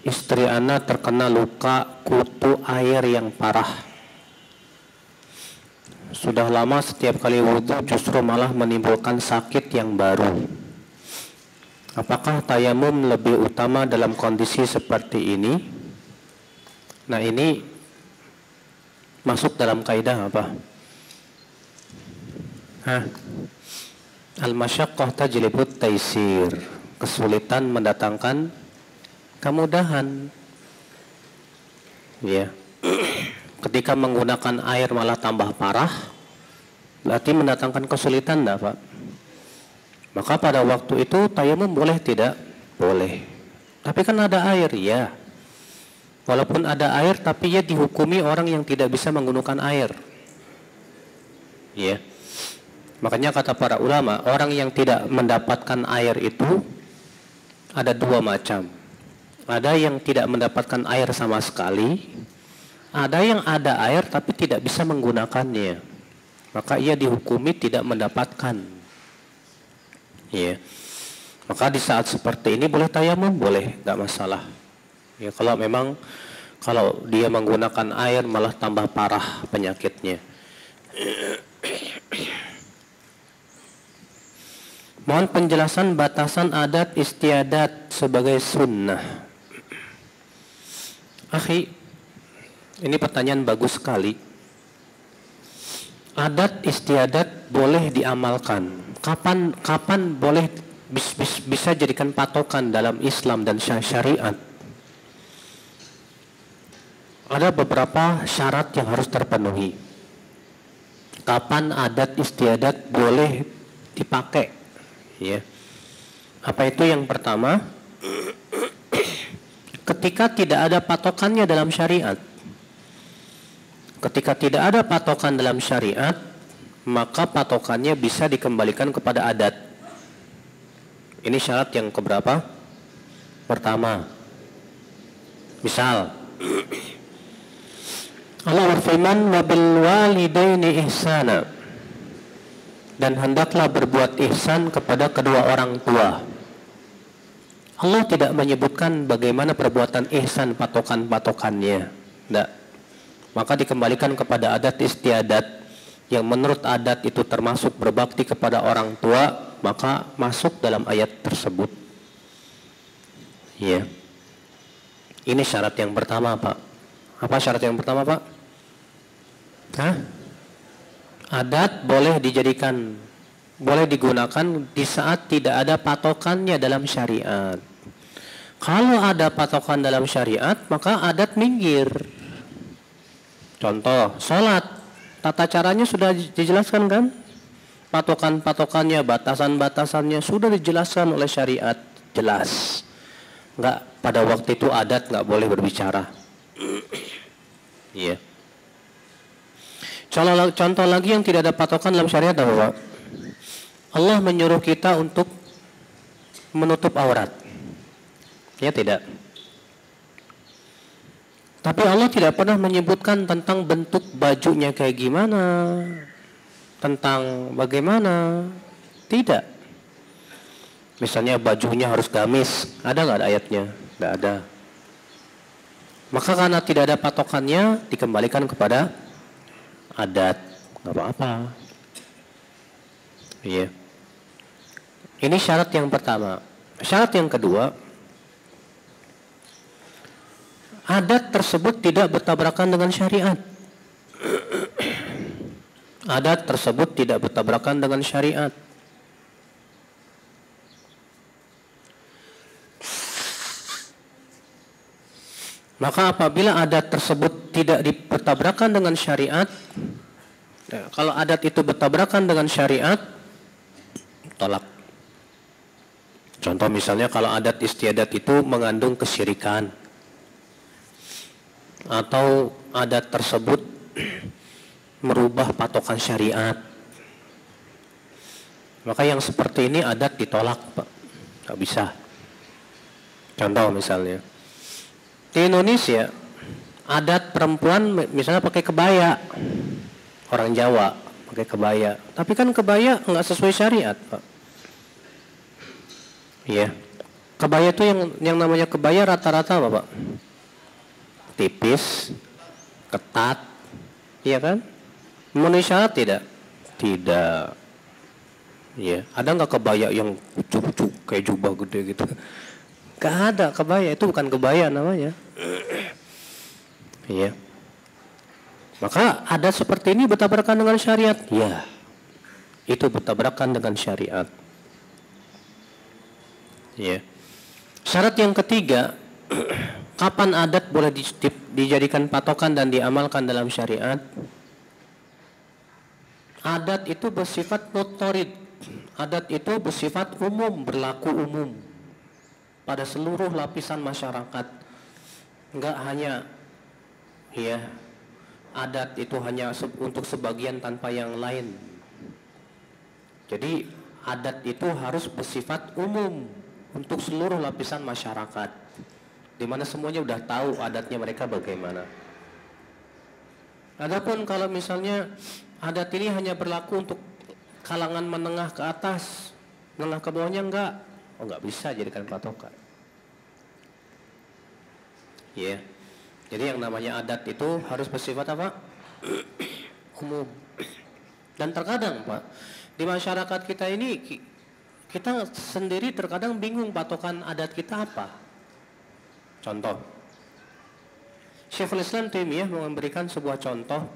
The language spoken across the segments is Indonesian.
istri ana terkena luka kutu air yang parah. Sudah lama setiap kali wudhu justru malah menimbulkan sakit yang baru. Apakah tayamum lebih utama dalam kondisi seperti ini? Nah, ini masuk dalam kaidah apa? Al-masyaqqah tajlibut taisir. Kesulitan mendatangkan kemudahan. Ya. Ketika menggunakan air malah tambah parah, berarti mendatangkan kesulitan, enggak, Pak? Maka pada waktu itu tayamum boleh tidak? Boleh. Tapi kan ada air, ya. Walaupun ada air, tapi ia dihukumi orang yang tidak bisa menggunakan air. Ya. Makanya kata para ulama, orang yang tidak mendapatkan air itu ada dua macam. Ada yang tidak mendapatkan air sama sekali, ada yang ada air tapi tidak bisa menggunakannya. Maka ia dihukumi tidak mendapatkan. Ya. Maka di saat seperti ini boleh tayamum, boleh, enggak masalah. Ya, kalau memang kalau dia menggunakan air malah tambah parah penyakitnya. Mohon penjelasan batasan adat istiadat sebagai sunnah. Akhi, ini pertanyaan bagus sekali. Adat istiadat boleh diamalkan. Kapan boleh bisa jadikan patokan dalam Islam dan syariat? Ada beberapa syarat yang harus terpenuhi. Kapan adat istiadat boleh dipakai? Ya. Apa itu yang pertama? Ketika tidak ada patokannya dalam syariat. Ketika tidak ada patokan dalam syariat, maka patokannya bisa dikembalikan kepada adat. Ini syarat yang keberapa? Pertama. Misal, Allah berfirman, "Wa bil walidaini ihsana." Dan hendaklah berbuat ihsan kepada kedua orang tua. Allah tidak menyebutkan bagaimana perbuatan ihsan patokan-patokannya. Tidak. Maka dikembalikan kepada adat istiadat yang menurut adat itu termasuk berbakti kepada orang tua, maka masuk dalam ayat tersebut. Ya. Ini syarat yang pertama, Pak. Apa syarat yang pertama, Pak? Adat boleh digunakan di saat tidak ada patokannya dalam syariat. Kalau ada patokan dalam syariat, maka adat minggir. Contoh, sholat, tata caranya sudah dijelaskan kan? Patokan-patokannya, batasan-batasannya sudah dijelaskan oleh syariat, jelas. Enggak, pada waktu itu adat enggak boleh berbicara. Iya. Contoh lagi yang tidak ada patokan dalam syariat apa, Pak? Allah menyuruh kita untuk menutup aurat. Ya tidak. Tapi Allah tidak pernah menyebutkan tentang bentuk bajunya kayak gimana, tentang bagaimana. Tidak. Misalnya bajunya harus gamis, ada nggak ayatnya? Nggak ada. Maka karena tidak ada patokannya, dikembalikan kepada adat, nggak apa-apa. Iya. Ini syarat yang pertama. Syarat yang kedua, adat tersebut tidak bertabrakan dengan syariat. Adat tersebut tidak bertabrakan dengan syariat. Maka apabila adat tersebut tidak bertabrakan dengan syariat, kalau adat itu bertabrakan dengan syariat, tolak. Contoh misalnya kalau adat istiadat itu mengandung kesyirikan, atau adat tersebut merubah patokan syariat, maka yang seperti ini adat ditolak, Pak. Nggak bisa. Contoh misalnya, di Indonesia adat perempuan misalnya pakai kebaya, orang Jawa pakai kebaya, tapi kan kebaya nggak sesuai syariat, Pak. Iya. Kebaya itu yang namanya kebaya rata-rata apa, Pak? Tipis, ketat, iya kan? Memenuhi syarat tidak? Tidak. Ya, ada nggak kebaya yang cucuk kayak jubah gede gitu? Gak ada kebaya, itu bukan kebaya namanya. Iya. Maka ada seperti ini bertabrakan dengan syariat? Ya, itu bertabrakan dengan syariat. Ya. Syarat yang ketiga, kapan adat boleh dijadikan patokan dan diamalkan dalam syariat? Adat itu bersifat notorid. Adat itu bersifat umum, berlaku umum pada seluruh lapisan masyarakat. Enggak hanya ya adat itu hanya untuk sebagian tanpa yang lain. Jadi adat itu harus bersifat umum untuk seluruh lapisan masyarakat, di mana semuanya udah tahu adatnya mereka bagaimana. Adapun kalau misalnya adat ini hanya berlaku untuk kalangan menengah ke atas, menengah ke bawahnya enggak, enggak bisa jadikan patokan. Ya, jadi yang namanya adat itu harus bersifat apa? Umum. Dan terkadang Pak, di masyarakat kita ini kita sendiri terkadang bingung patokan adat kita apa. Contoh, Syekhul Islam Taimiyah memberikan sebuah contoh.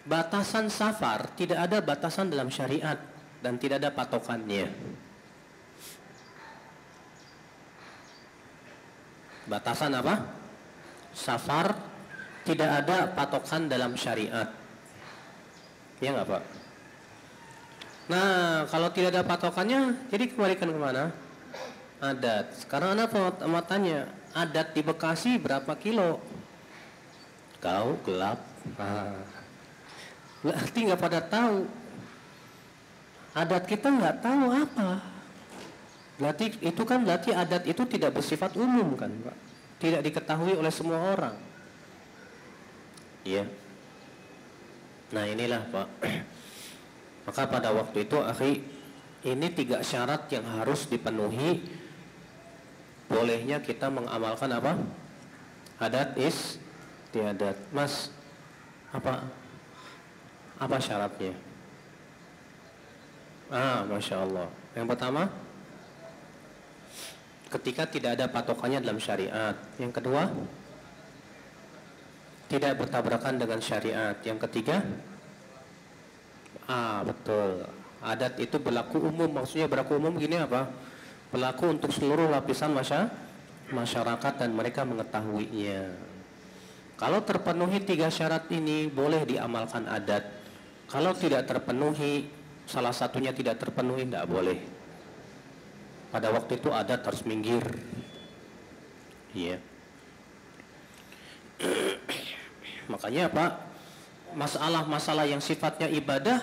Batasan safar tidak ada batasan dalam syariat dan tidak ada patokannya. Batasan apa? Safar tidak ada patokan dalam syariat. Ya nggak Pak? Nah, kalau tidak ada patokannya, jadi kembalikan kemana? Adat. Sekarang Anda mau tanya, adat di Bekasi berapa kilo? Kau gelap. Berarti nggak pada tahu. Adat kita nggak tahu apa. Berarti adat itu tidak bersifat umum kan, Pak? Tidak diketahui oleh semua orang. Iya. Nah inilah Pak. Maka pada waktu itu akhi, ini 3 syarat yang harus dipenuhi bolehnya kita mengamalkan apa? Adat istiadat. Mas, apa syaratnya? Masya Allah. Yang pertama, ketika tidak ada patokannya dalam syariat. Yang kedua, tidak bertabrakan dengan syariat. Yang ketiga, betul. Adat itu berlaku umum. Maksudnya berlaku umum gini apa? Berlaku untuk seluruh lapisan masyarakat dan mereka mengetahuinya. Kalau terpenuhi 3 syarat ini, boleh diamalkan adat. Kalau tidak terpenuhi, salah satunya tidak terpenuhi, tidak boleh. Pada waktu itu adat harus minggir. Iya. Makanya Pak, masalah-masalah yang sifatnya ibadah,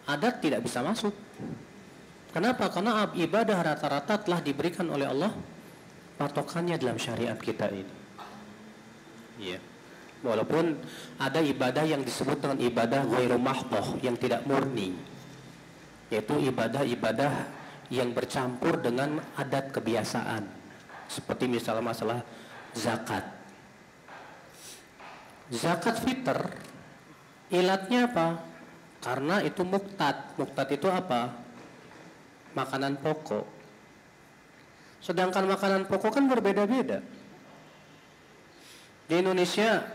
adat tidak bisa masuk. Kenapa? Karena ibadah rata-rata telah diberikan oleh Allah patokannya dalam syariat kita ini. Iya. Walaupun ada ibadah yang disebut dengan ibadah ghairu mahdhah, yang tidak murni, yaitu ibadah-ibadah yang bercampur dengan adat kebiasaan, seperti misalnya masalah zakat. Zakat fitr, ilatnya apa? Karena itu muqtad. Muqtad itu apa? Makanan pokok. Sedangkan makanan pokok kan berbeda-beda. Di Indonesia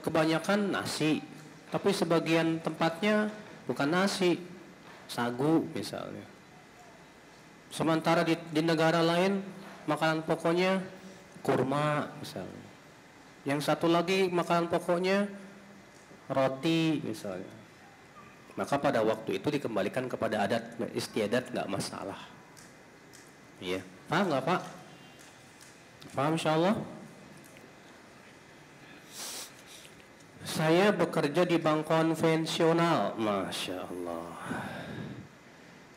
kebanyakan nasi, tapi sebagian tempatnya bukan nasi, sagu misalnya. Sementara di negara lain makanan pokoknya kurma misalnya. Yang satu lagi makanan pokoknya roti misalnya. Maka pada waktu itu dikembalikan kepada adat istiadat, nggak masalah. Iya, paham nggak Pak? Paham insyaallah? Saya bekerja di bank konvensional, Masya Allah,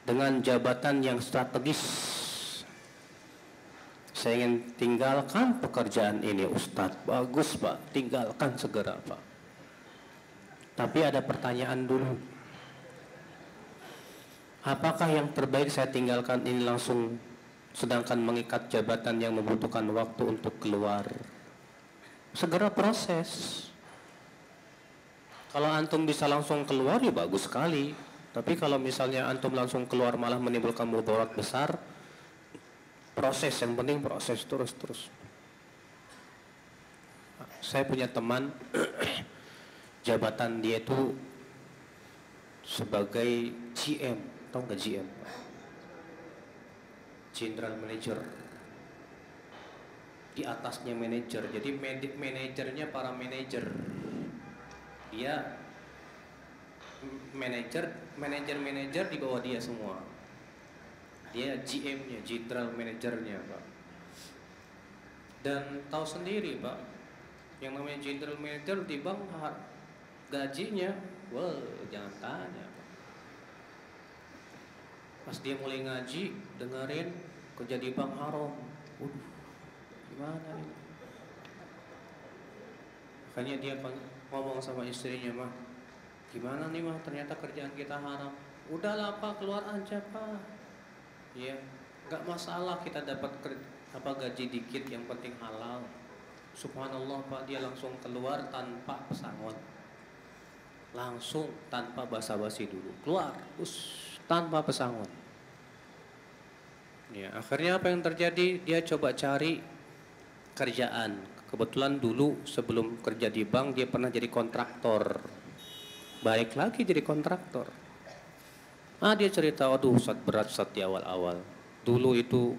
dengan jabatan yang strategis. Saya ingin tinggalkan pekerjaan ini, Ustadz. Bagus Pak, tinggalkan segera Pak. Tapi ada pertanyaan dulu. Apakah yang terbaik saya tinggalkan ini langsung, sedangkan mengikat jabatan yang membutuhkan waktu untuk keluar? Segera proses. Kalau antum bisa langsung keluar ya bagus sekali. Tapi kalau misalnya antum langsung keluar malah menimbulkan mudarat besar, proses, yang penting proses terus. Saya punya teman jabatan dia itu sebagai GM, tahu nggak GM? General Manager. Di atasnya manajer, jadi manajernya para manajer. Dia manajer di bawah dia semua. Dia GM-nya, General Managernya, Pak. Dan tahu sendiri, Pak, yang namanya General Manager di bank gajinya, wah, jangan tanya, Pak. Pas dia mulai ngaji, dengerin kerja di bank haram. Gimana ini? Makanya dia ngomong sama istrinya, mah, gimana nih mah, ternyata kerjaan kita haram. Udahlah Pak, keluar aja Pak. Ya, nggak masalah kita dapat gaji dikit, yang penting halal. Subhanallah Pak, dia langsung keluar tanpa pesangon, langsung tanpa basa-basi dulu keluar, tanpa pesangon. Ya, akhirnya apa yang terjadi? Dia coba cari kerjaan. Kebetulan dulu sebelum kerja di bank dia pernah jadi kontraktor. Balik lagi jadi kontraktor. Dia cerita, aduh berat di awal-awal. Dulu itu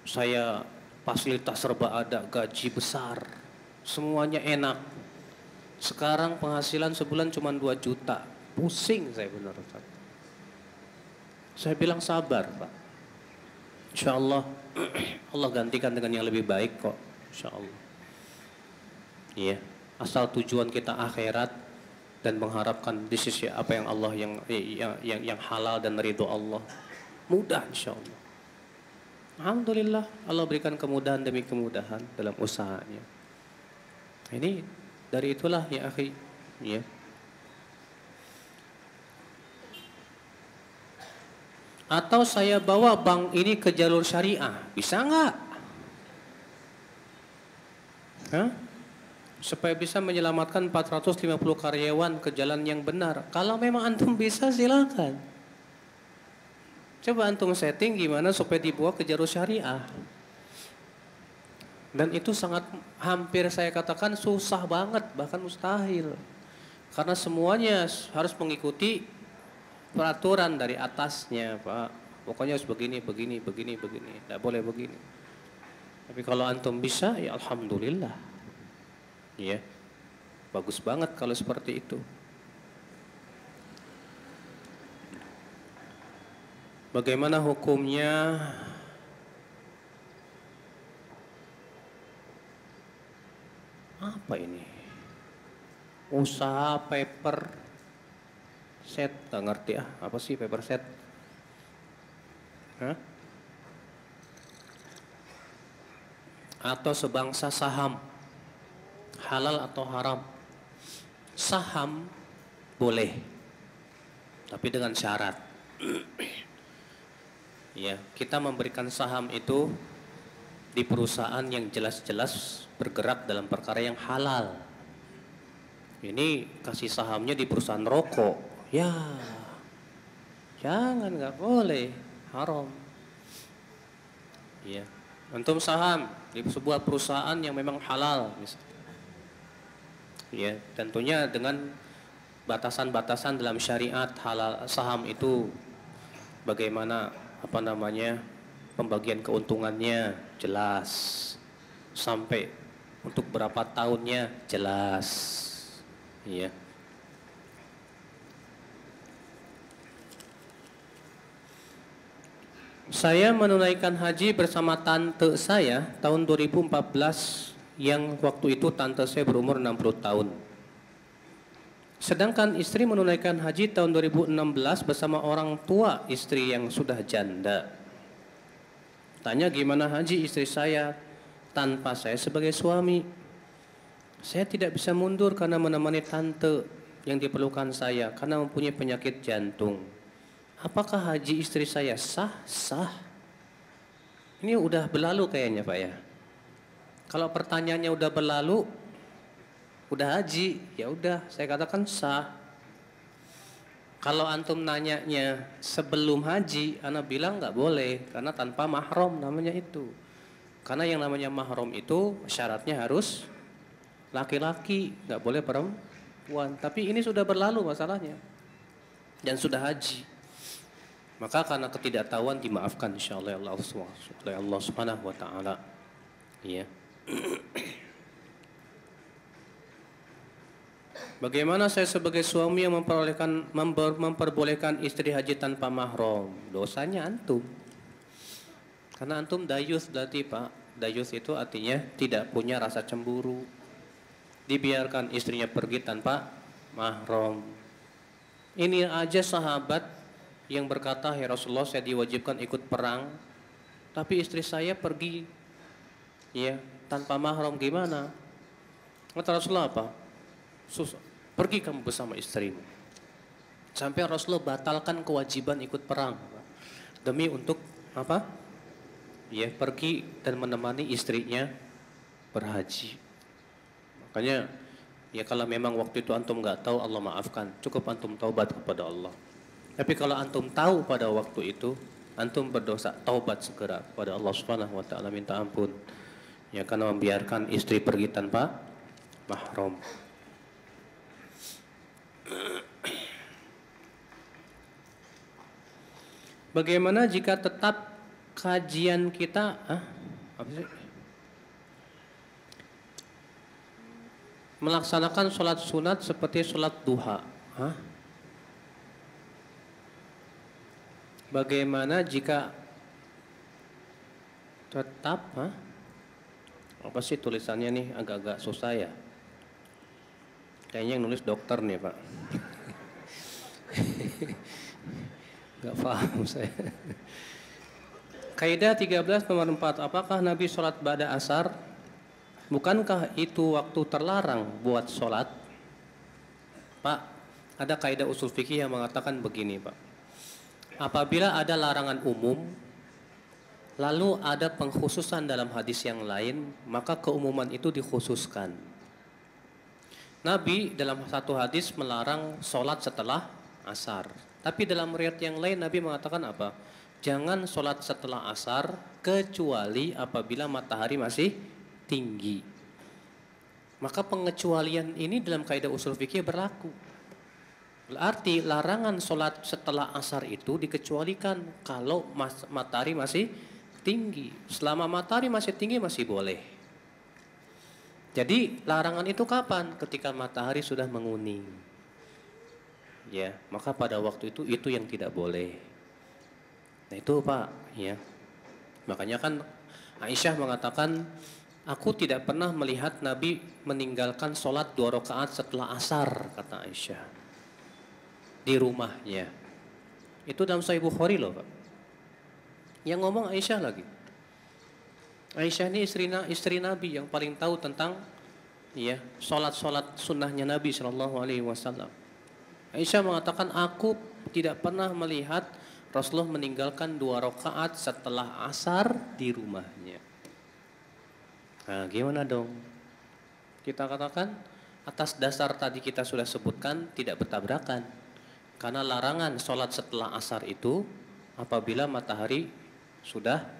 saya fasilitas serba ada, gaji besar, semuanya enak. Sekarang penghasilan sebulan cuma 2 juta. Pusing saya benar. Saya bilang sabar Pak. Insya Allah Allah gantikan dengan yang lebih baik kok. Insya Allah. Iya, asal tujuan kita akhirat dan mengharapkan di sisi apa yang Allah yang halal dan ridho Allah, mudah insya Allah. Alhamdulillah Allah berikan kemudahan demi kemudahan dalam usahanya. Ini dari itulah ya akhi, ya. Atau saya bawa bank ini ke jalur syariah, bisa nggak? Supaya bisa menyelamatkan 450 karyawan ke jalan yang benar. Kalau memang antum bisa, silakan. Coba antum setting gimana supaya dibawa ke jalur syariah. Dan itu sangat, hampir saya katakan susah banget, bahkan mustahil. Karena semuanya harus mengikuti peraturan dari atasnya, Pak. Pokoknya harus begini. Tidak boleh begini. Tapi kalau antum bisa, ya alhamdulillah. Ya, bagus banget kalau seperti itu. Bagaimana hukumnya apa ini? Usaha paper set, nggak ngerti apa sih paper set? Atau sebangsa saham, halal atau haram? Saham boleh, tapi dengan syarat. Ya, kita memberikan saham itu di perusahaan yang jelas-jelas bergerak dalam perkara yang halal. Ini kasih sahamnya di perusahaan rokok, ya jangan, nggak boleh, haram. Ya, antum saham di sebuah perusahaan yang memang halal, misalnya. Ya, tentunya dengan batasan-batasan dalam syariat halal. Saham itu bagaimana pembagian keuntungannya jelas, sampai untuk berapa tahunnya jelas. Ya. Saya menunaikan haji bersama tante saya tahun 2014, yang waktu itu tante saya berumur 60 tahun. Sedangkan istri menunaikan haji tahun 2016 bersama orang tua istri yang sudah janda. Tanya gimana haji istri saya tanpa saya sebagai suami. Saya tidak bisa mundur karena menemani tante yang diperlukan saya karena mempunyai penyakit jantung. apakah haji istri saya sah? Sah. Ini udah berlalu kayaknya Pak ya. Kalau pertanyaannya udah berlalu, udah haji, ya udah saya katakan sah. Kalau antum nanyanya sebelum haji, ana bilang nggak boleh karena tanpa mahram namanya itu. Karena yang namanya mahram itu syaratnya harus laki-laki, nggak boleh perempuan. Tapi ini sudah berlalu masalahnya dan sudah haji. Maka karena ketidaktahuan dimaafkan insyaallah oleh Allah Subhanahu wa taala. Iya. Bagaimana saya sebagai suami yang memperbolehkan istri haji tanpa mahram? Dosanya antum. Karena antum dayus berarti Pak. Dayus itu artinya tidak punya rasa cemburu. Dibiarkan istrinya pergi tanpa mahram. Ini aja sahabat yang berkata, ya Rasulullah saya diwajibkan ikut perang, tapi istri saya pergi ya tanpa mahram, gimana? Kata Rasulullah apa? Pergi kamu bersama istrimu. Sampai Rasulullah batalkan kewajiban ikut perang demi untuk apa? Ya pergi dan menemani istrinya berhaji. Makanya ya kalau memang waktu itu antum nggak tahu, Allah maafkan, cukup antum taubat kepada Allah. Tapi kalau antum tahu pada waktu itu, antum berdosa, taubat segera kepada Allah Subhanahu wa taala, minta ampun. Ya karena membiarkan istri pergi tanpa mahram. Bagaimana jika tetap kajian kita melaksanakan sholat sunat seperti sholat duha? Bagaimana jika tetap apa sih tulisannya nih, agak-agak susah ya. Kayaknya yang nulis dokter nih Pak. Gak paham saya. Kaidah 13 nomor 4. Apakah Nabi sholat ba'da asar? Bukankah itu waktu terlarang buat sholat? Pak, ada kaidah usul fikih yang mengatakan begini Pak. Apabila ada larangan umum, lalu ada pengkhususan dalam hadis yang lain, maka keumuman itu dikhususkan. Nabi dalam satu hadis melarang sholat setelah asar. Tapi dalam riwayat yang lain Nabi mengatakan apa? Jangan sholat setelah asar kecuali apabila matahari masih tinggi. Maka pengecualian ini dalam kaidah usul fikih berlaku. Berarti larangan sholat setelah asar itu dikecualikan kalau matahari masih tinggi. Selama matahari masih tinggi masih boleh. Jadi larangan itu kapan? Ketika matahari sudah menguning. Ya, maka pada waktu itu yang tidak boleh. Nah itu Pak, ya. Makanya kan Aisyah mengatakan, aku tidak pernah melihat Nabi meninggalkan sholat 2 rakaat setelah asar, kata Aisyah. Di rumahnya. Itu dalam Sahih Bukhari loh Pak. Yang ngomong Aisyah lagi. Aisyah ini istri Nabi yang paling tahu tentang ya sholat sunnahnya Nabi Shallallahu Alaihi Wasallam. Aisyah mengatakan, aku tidak pernah melihat Rasulullah meninggalkan 2 rakaat setelah asar di rumahnya. Nah, gimana dong? Kita katakan atas dasar tadi kita sudah sebutkan tidak bertabrakan. Karena larangan sholat setelah asar itu apabila matahari sudah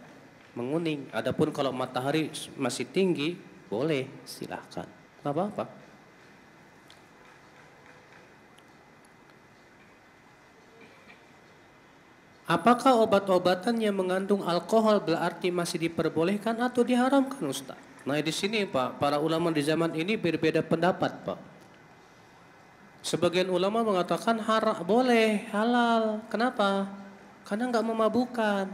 menguning. Adapun kalau matahari masih tinggi, boleh, silahkan. Tidak apa-apa. Apakah obat-obatan yang mengandung alkohol berarti masih diperbolehkan atau diharamkan, Ustaz? Nah di sini Pak, para ulama di zaman ini berbeda pendapat Pak. Sebagian ulama mengatakan boleh, halal. Kenapa? Karena nggak memabukkan.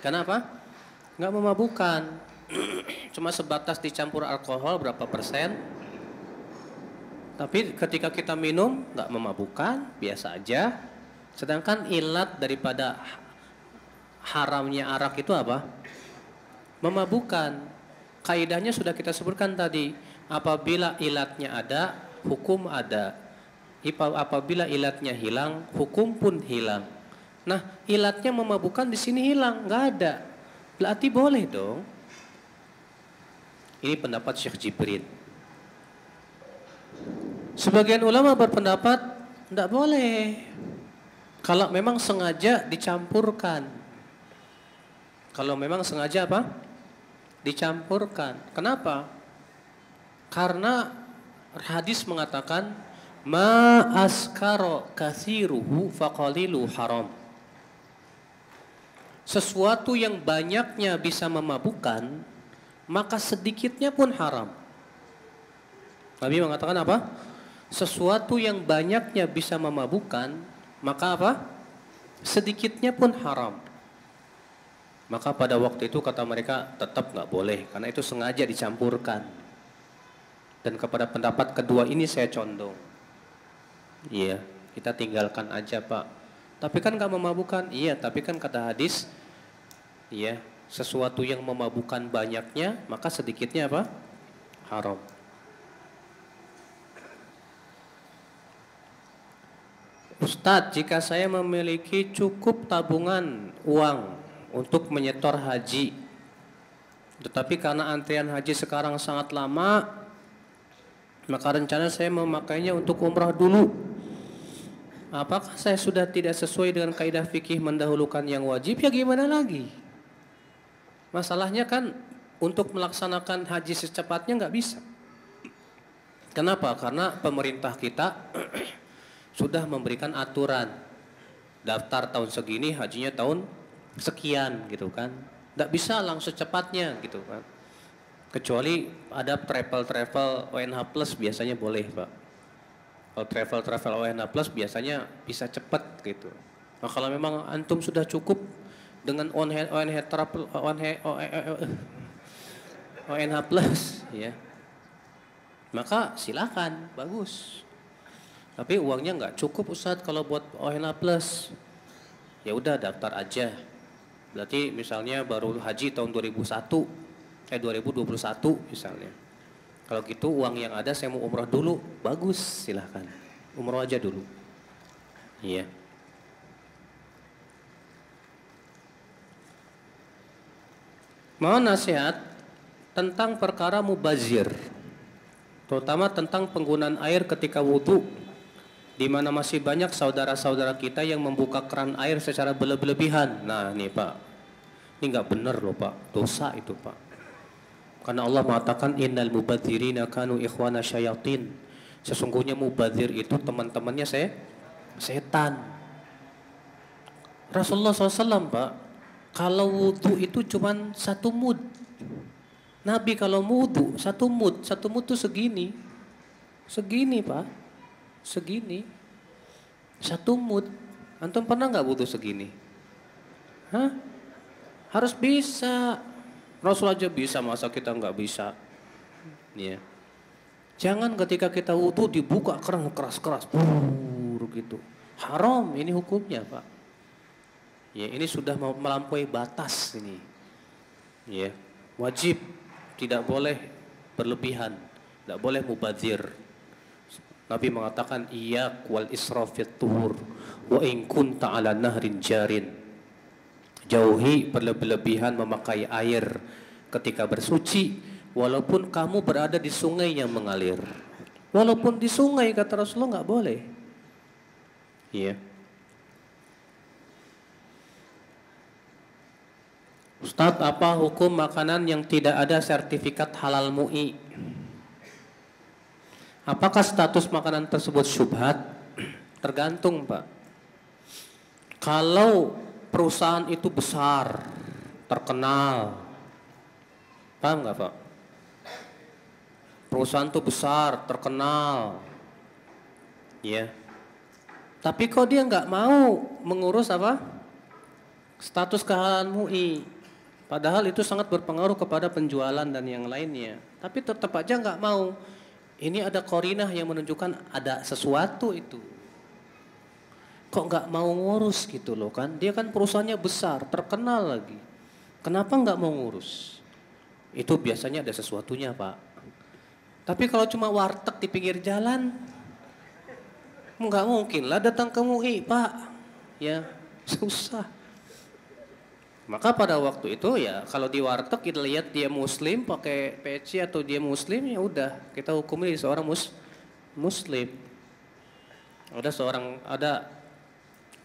Kenapa? Nggak memabukkan. Cuma sebatas dicampur alkohol berapa persen. Tapi ketika kita minum nggak memabukkan, biasa aja. Sedangkan ilat daripada haramnya arak itu apa? Memabukkan. Kaidahnya sudah kita sebutkan tadi. Apabila ilatnya ada, hukum ada. Apabila ilatnya hilang, hukum pun hilang. Nah, ilatnya memabukkan di sini hilang, nggak ada. Berarti boleh dong. Ini pendapat Syekh Jibrin. Sebagian ulama berpendapat tidak boleh. Kalau memang sengaja dicampurkan. Kalau memang sengaja apa? Dicampurkan. Kenapa? Karena hadis mengatakan ma askaro kathiruhu faqalilu haram. Sesuatu yang banyaknya bisa memabukkan, maka sedikitnya pun haram. Nabi mengatakan apa? Sesuatu yang banyaknya bisa memabukkan, maka apa? Sedikitnya pun haram. Maka pada waktu itu kata mereka tetap nggak boleh, karena itu sengaja dicampurkan. Dan kepada pendapat kedua ini saya condong. Iya, kita tinggalkan aja Pak. Tapi kan nggak memabukkan. Iya, tapi kan kata hadis, iya, sesuatu yang memabukkan banyaknya, maka sedikitnya apa? Haram. Ustadz, jika saya memiliki cukup tabungan uang untuk menyetor haji, tetapi karena antrian haji sekarang sangat lama, maka rencana saya memakainya untuk umrah dulu. Apakah saya sudah tidak sesuai dengan kaidah fikih mendahulukan yang wajib? Ya gimana lagi? Masalahnya kan untuk melaksanakan haji secepatnya nggak bisa. Kenapa? Karena pemerintah kita sudah memberikan aturan daftar tahun segini, hajinya tahun sekian gitu kan. Nggak bisa langsung cepatnya gitu kan. Kecuali ada travel ONH Plus biasanya boleh Pak. Kalau travel ONH Plus biasanya bisa cepat gitu. Nah, kalau memang antum sudah cukup dengan ONH Plus ya, maka silakan, bagus. Tapi uangnya nggak cukup Ustadz kalau buat ONH Plus. Ya udah daftar aja. Berarti misalnya baru haji tahun 2021 misalnya. Kalau gitu uang yang ada saya mau umroh dulu, bagus, silahkan. Umroh aja dulu. Iya. Mohon nasihat tentang perkara mubazir, terutama tentang penggunaan air ketika wudhu, di mana masih banyak saudara-saudara kita yang membuka keran air secara berlebihan. Nah, nih Pak, ini nggak benar loh Pak, dosa itu Pak. Karena Allah mengatakan innal mubadzirina kanu ikhwana syayatin. Sesungguhnya mubadzir itu teman-temannya setan. Rasulullah SAW Pak, kalau wudhu itu cuma satu mud. Nabi kalau wudhu satu mud itu segini Pak, segini, satu mud. Antum pernah nggak wudhu segini? Hah? Harus bisa. Rasul aja bisa, masa kita nggak bisa? Ya. Jangan ketika kita wudhu dibuka keran keras-keras, gitu. Haram ini hukumnya Pak. Ya, ini sudah melampaui batas ini. Ya, wajib, tidak boleh berlebihan, tidak boleh mubadzir. Nabi mengatakan iyyak wal israfit tuhur wa in kunta ala nahrin jarin. Jauhi berlebihan memakai air ketika bersuci, walaupun kamu berada di sungai yang mengalir. Walaupun di sungai, kata Rasulullah, nggak boleh. Iya. Ustadz, apa hukum makanan yang tidak ada sertifikat halal MUI? Apakah status makanan tersebut syubhat? Tergantung Pak. Kalau perusahaan itu besar, terkenal, paham nggak Pak? Perusahaan itu besar, terkenal, ya. Tapi kok dia nggak mau mengurus apa? Status kehalalan MUI. Padahal itu sangat berpengaruh kepada penjualan dan yang lainnya. Tapi tetap aja nggak mau. Ini ada korinah yang menunjukkan ada sesuatu itu. Kok nggak mau ngurus gitu loh kan? Dia kan perusahaannya besar, terkenal lagi. Kenapa nggak mau ngurus? Itu biasanya ada sesuatunya Pak. Tapi kalau cuma warteg di pinggir jalan, Nggak mungkin lah datang ke MUI, Pak. Ya, susah. Maka pada waktu itu ya kalau di warteg kita lihat dia muslim pakai peci atau dia muslim, ya udah kita hukumnya seorang muslim. Ada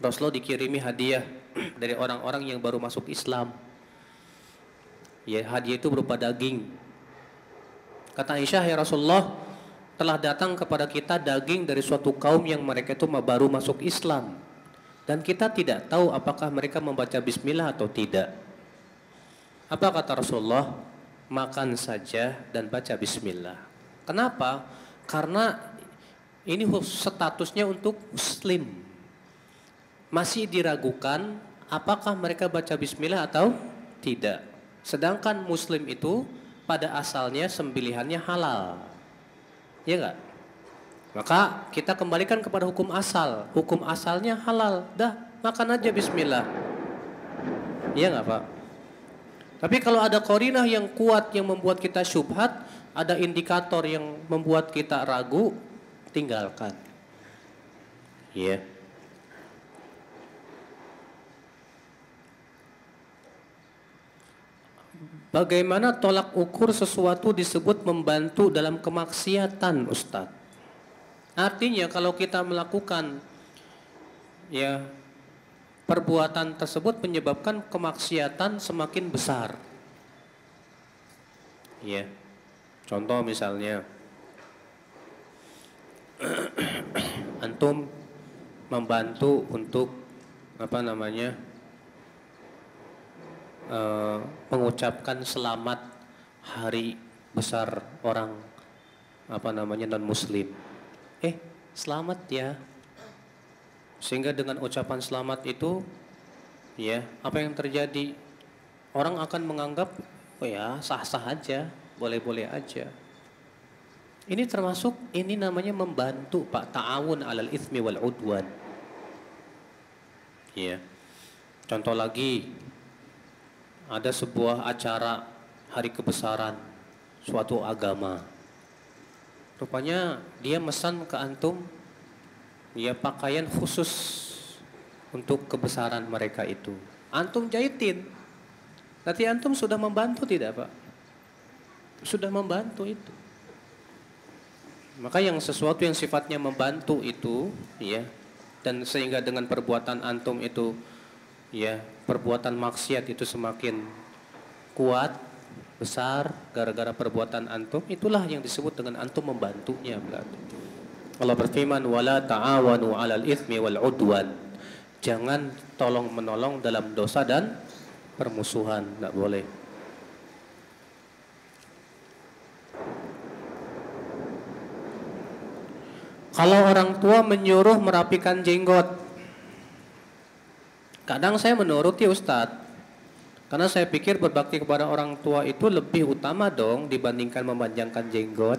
Rasulullah dikirimi hadiah dari orang-orang yang baru masuk Islam. Ya, hadiah itu berupa daging. Kata Aisyah, ya Rasulullah, telah datang kepada kita daging dari suatu kaum yang mereka itu baru masuk Islam. Dan kita tidak tahu apakah mereka membaca bismillah atau tidak. Apa kata Rasulullah? Makan saja dan baca bismillah. Kenapa? Karena ini statusnya untuk muslim. Masih diragukan apakah mereka baca bismillah atau tidak. Sedangkan muslim itu pada asalnya sembelihannya halal. Ya enggak? Maka kita kembalikan kepada hukum asal. Hukum asalnya halal. Dah, makan aja bismillah. Iya enggak, Pak? Tapi kalau ada qarinah yang kuat yang membuat kita syubhat, ada indikator yang membuat kita ragu, tinggalkan. Iya. Bagaimana tolak ukur sesuatu disebut membantu dalam kemaksiatan, Ustadz? Artinya kalau kita melakukan ya perbuatan tersebut menyebabkan kemaksiatan semakin besar. Ya. Contoh misalnya antum membantu untuk mengucapkan selamat hari besar orang non muslim. Selamat ya. Sehingga dengan ucapan selamat itu ya, apa yang terjadi? Orang akan menganggap oh ya, sah-sah aja, boleh-boleh aja. Ini namanya membantu, Pak, ta'awun 'alal itsmi wal 'udwan. Ya. Contoh lagi, ada sebuah acara hari kebesaran suatu agama. Rupanya dia mesan ke antum ya pakaian khusus untuk kebesaran mereka itu. Antum jahitin. Nanti antum sudah membantu tidak, Pak? Sudah membantu itu. Maka yang sesuatu yang sifatnya membantu itu ya, dan sehingga dengan perbuatan antum itu ya, perbuatan maksiat itu semakin kuat, besar gara-gara perbuatan antum, itulah yang disebut dengan antum membantunya berarti. Allah berfirman wala ta'awanu 'alal itsmi wal 'udwan. Jangan tolong menolong dalam dosa dan permusuhan, enggak boleh. Kalau orang tua menyuruh merapikan jenggot, kadang saya menuruti Ustadz. Karena saya pikir berbakti kepada orang tua itu lebih utama dong dibandingkan memanjangkan jenggot.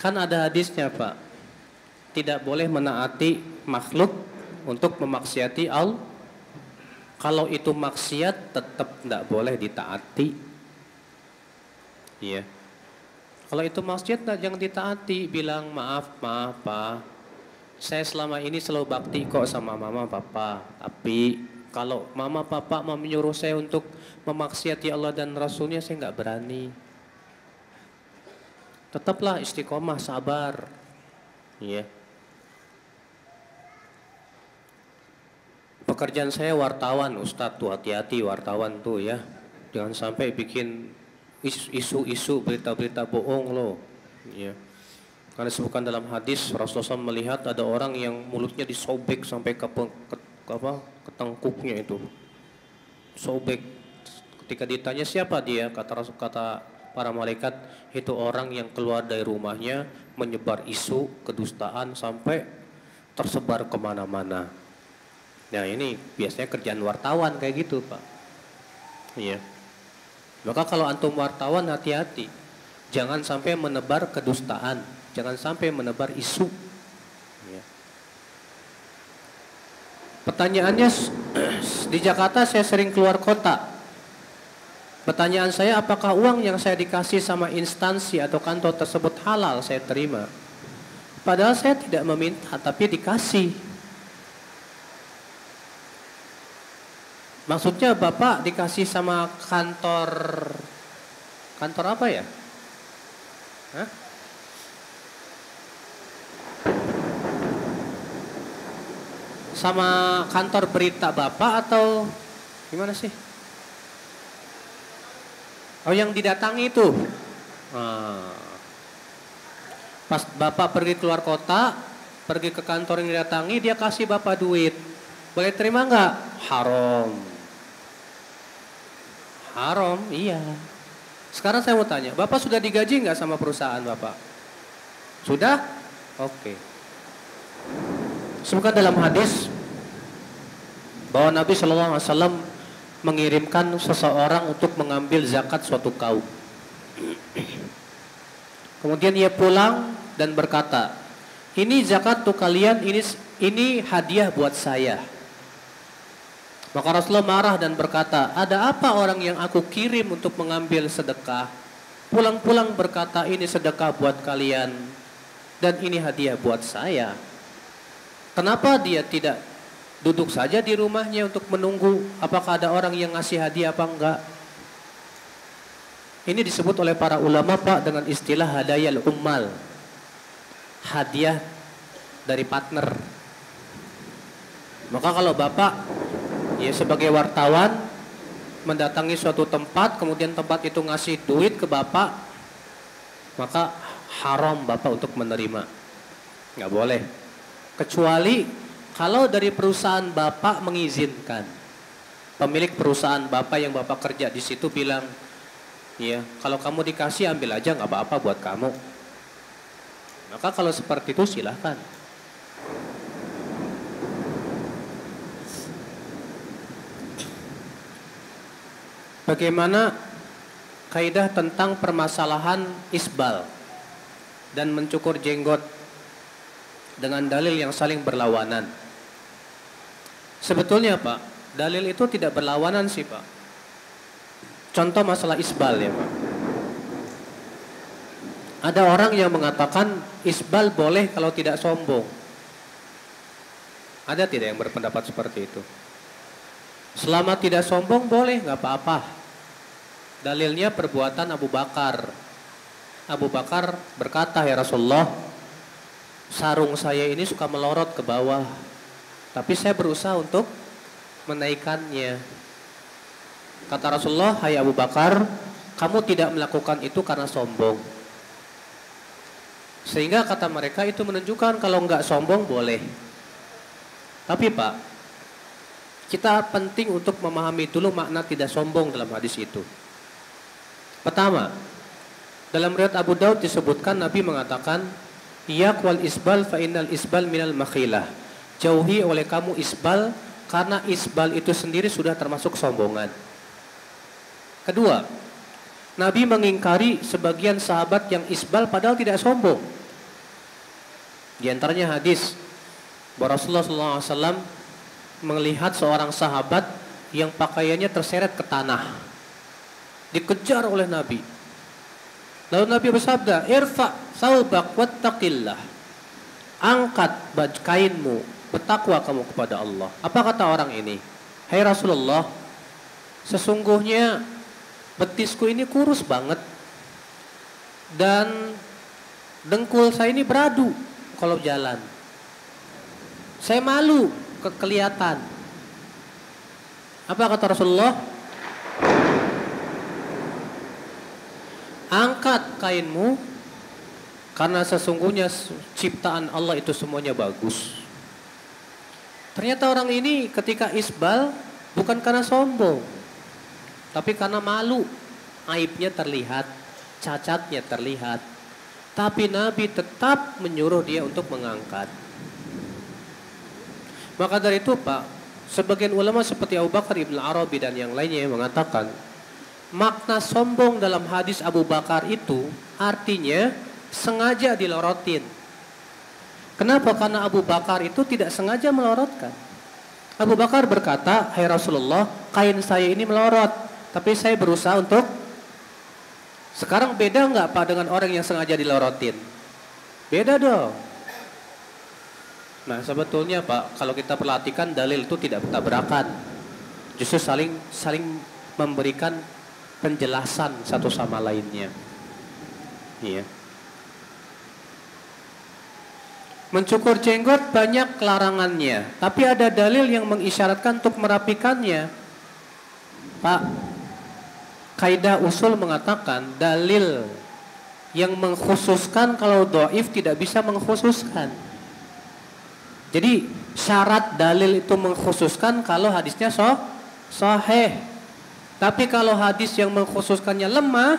Kan ada hadisnya, Pak. Tidak boleh menaati makhluk untuk memaksiati Allah. Kalau itu maksiat tetap tidak boleh ditaati. Iya. Kalau itu maksiat jangan ditaati, bilang maaf Pak. Saya selama ini selalu bakti kok sama mama papa. Tapi kalau mama papa mau menyuruh saya untuk memaksiati Allah dan Rasulnya, saya nggak berani. Tetaplah istiqomah, sabar. Iya. Pekerjaan saya wartawan, Ustadz tuh hati-hati wartawan tuh ya. Jangan sampai bikin isu-isu berita-berita bohong loh. Iya. Karena disebutkan dalam hadis Rasulullah SAW melihat ada orang yang mulutnya disobek sampai ke tengkuknya itu. Sobek. Ketika ditanya siapa dia, kata para malaikat, itu orang yang keluar dari rumahnya menyebar isu kedustaan sampai tersebar kemana-mana. Nah ini biasanya kerjaan wartawan kayak gitu, Pak. Iya. Maka kalau antum wartawan hati-hati, jangan sampai menebar kedustaan. Jangan sampai menebar isu. Ya. Pertanyaannya, di Jakarta saya sering keluar kota. Pertanyaan saya, apakah uang yang saya dikasih sama instansi atau kantor tersebut halal saya terima? Padahal saya tidak meminta, tapi dikasih. Maksudnya Bapak dikasih sama kantor apa ya? Hah? Sama kantor berita Bapak atau gimana sih? Oh, yang didatangi itu. Pas Bapak pergi keluar kota, pergi ke kantor yang didatangi, dia kasih Bapak duit. Boleh terima nggak? Haram. Haram, iya. Sekarang saya mau tanya, Bapak sudah digaji nggak sama perusahaan Bapak? Sudah? Oke. Sebutkan dalam hadis bahwa Nabi SAW mengirimkan seseorang untuk mengambil zakat suatu kaum. Kemudian ia pulang dan berkata, ini zakat untuk kalian, ini hadiah buat saya. Maka Rasulullah marah dan berkata, ada apa orang yang aku kirim untuk mengambil sedekah? Pulang-pulang berkata, ini sedekah buat kalian dan ini hadiah buat saya. Kenapa dia tidak duduk saja di rumahnya untuk menunggu apakah ada orang yang ngasih hadiah apa enggak? Ini disebut oleh para ulama Pak dengan istilah hadayal ummal. Hadiah dari partner. Maka kalau Bapak ya sebagai wartawan mendatangi suatu tempat, kemudian tempat itu ngasih duit ke Bapak, maka haram Bapak untuk menerima. Nggak boleh. Kecuali kalau dari perusahaan Bapak mengizinkan. Pemilik perusahaan Bapak yang Bapak kerja di situ bilang, ya kalau kamu dikasih ambil aja, nggak apa-apa buat kamu. Maka kalau seperti itu silahkan. Bagaimana kaidah tentang permasalahan isbal dan mencukur jenggot dengan dalil yang saling berlawanan? Sebetulnya Pak, dalil itu tidak berlawanan sih Pak. Contoh masalah isbal ya Pak. Ada orang yang mengatakan isbal boleh kalau tidak sombong. Ada tidak yang berpendapat seperti itu? Selama tidak sombong boleh, nggak apa-apa. Dalilnya perbuatan Abu Bakar. Abu Bakar berkata, ya Rasulullah, sarung saya ini suka melorot ke bawah, tapi saya berusaha untuk menaikkannya. Kata Rasulullah, hai Abu Bakar, kamu tidak melakukan itu karena sombong. Sehingga kata mereka itu menunjukkan kalau nggak sombong boleh. Tapi Pak, kita penting untuk memahami dulu makna tidak sombong dalam hadis itu. Pertama, dalam riwayat Abu Daud disebutkan Nabi mengatakan, iyyak wal isbal fa innal isbal minal makhilah. Jauhi oleh kamu isbal karena isbal itu sendiri sudah termasuk sombongan. Kedua, Nabi mengingkari sebagian sahabat yang isbal padahal tidak sombong. Di antaranya hadis bahwa Rasulullah SAW melihat seorang sahabat yang pakaiannya terseret ke tanah, dikejar oleh Nabi. Lalu Nabi bersabda, irfa saubak wattaqillah. Angkat baju kainmu, bertakwa kamu kepada Allah. Apa kata orang ini? Hai Rasulullah, sesungguhnya betisku ini kurus banget dan dengkul saya ini beradu kalau jalan. Saya malu kelihatan. Apa kata Rasulullah? Angkat kainmu karena sesungguhnya ciptaan Allah itu semuanya bagus. Ternyata orang ini ketika isbal bukan karena sombong, tapi karena malu. Aibnya terlihat, cacatnya terlihat. Tapi Nabi tetap menyuruh dia untuk mengangkat. Maka dari itu Pak, sebagian ulama seperti Abu Bakar Ibn Arabi dan yang lainnya yang mengatakan makna sombong dalam hadis Abu Bakar itu artinya sengaja dilorotin. Kenapa? Karena Abu Bakar itu tidak sengaja melorotkan. Abu Bakar berkata, hai Rasulullah, kain saya ini melorot. tapi saya berusaha untuk. Sekarang beda nggak Pak dengan orang yang sengaja dilorotin? Beda dong. Nah sebetulnya Pak, kalau kita perhatikan dalil itu tidak bertabrakan, justru saling memberikan penjelasan satu sama lainnya. Iya. Mencukur jenggot banyak larangannya, tapi ada dalil yang mengisyaratkan untuk merapikannya. Pak, kaidah usul mengatakan dalil yang mengkhususkan kalau dhaif tidak bisa mengkhususkan. Jadi syarat dalil itu mengkhususkan kalau hadisnya sahih. Tapi kalau hadis yang mengkhususkannya lemah,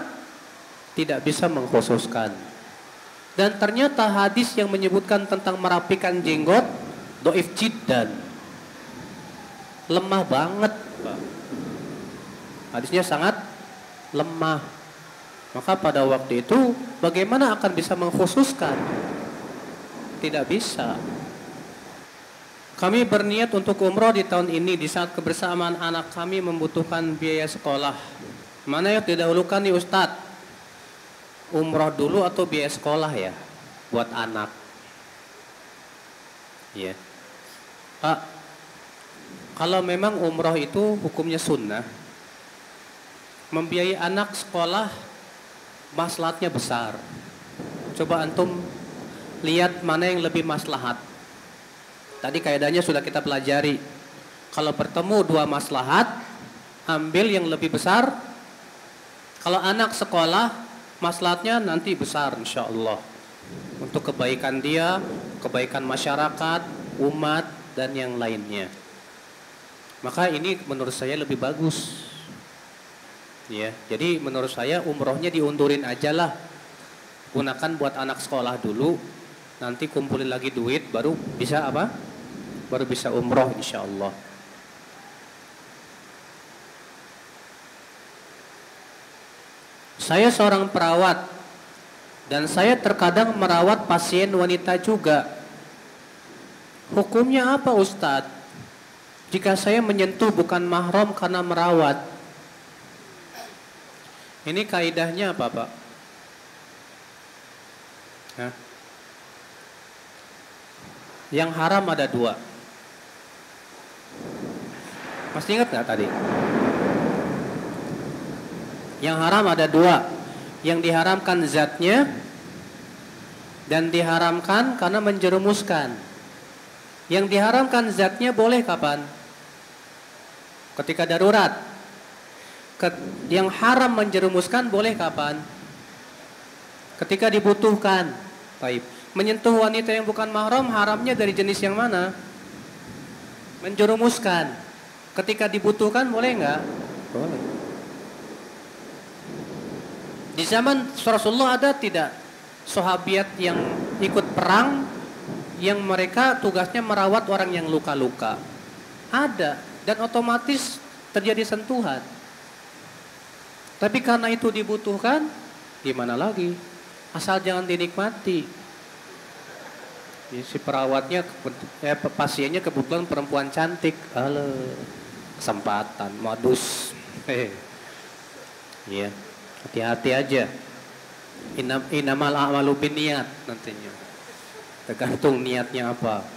tidak bisa mengkhususkan. Dan ternyata hadis yang menyebutkan tentang merapikan jenggot dhaif jiddan. Lemah banget, Pak. Hadisnya sangat lemah. Maka pada waktu itu bagaimana akan bisa mengkhususkan? Tidak bisa. Kami berniat untuk umroh di tahun ini di saat kebersamaan anak kami membutuhkan biaya sekolah. Mana yang didahulukan nih Ustadz? Umroh dulu atau biaya sekolah ya buat anak? Ya. Pak, kalau memang umroh itu hukumnya sunnah, membiayai anak sekolah maslahatnya besar. Coba antum lihat mana yang lebih maslahat. Tadi kaidahnya sudah kita pelajari. Kalau bertemu dua maslahat, ambil yang lebih besar. Kalau anak sekolah, maslahatnya nanti besar insya Allah. Untuk kebaikan dia, kebaikan masyarakat, umat, dan yang lainnya. Maka ini menurut saya lebih bagus. Ya, jadi menurut saya umrohnya diundurin aja lah. Gunakan buat anak sekolah dulu. Nanti kumpulin lagi duit, baru bisa apa? Baru bisa umroh insya Allah. Saya seorang perawat dan saya terkadang merawat pasien wanita juga. Hukumnya apa Ustadz? Jika saya menyentuh bukan mahram karena merawat. Ini kaidahnya apa Pak? Hah? Yang haram ada dua. Masih ingat gak tadi? Yang haram ada dua. Yang diharamkan zatnya dan diharamkan karena menjerumuskan. Yang diharamkan zatnya boleh kapan? Ketika darurat. Yang haram menjerumuskan boleh kapan? Ketika dibutuhkan. Baik. Menyentuh wanita yang bukan mahram haramnya dari jenis yang mana? Menjerumuskan. Ketika dibutuhkan boleh enggak? Boleh. Di zaman Rasulullah ada tidak sahabiat yang ikut perang yang mereka tugasnya merawat orang yang luka-luka? Ada, dan otomatis terjadi sentuhan. Tapi karena itu dibutuhkan, gimana lagi? Asal jangan dinikmati. Si perawatnya, pasiennya kebetulan perempuan cantik. Halo, kesempatan, modus. Iya. Hati-hati aja. Innamal a'malu binniyat nantinya. Tergantung niatnya apa.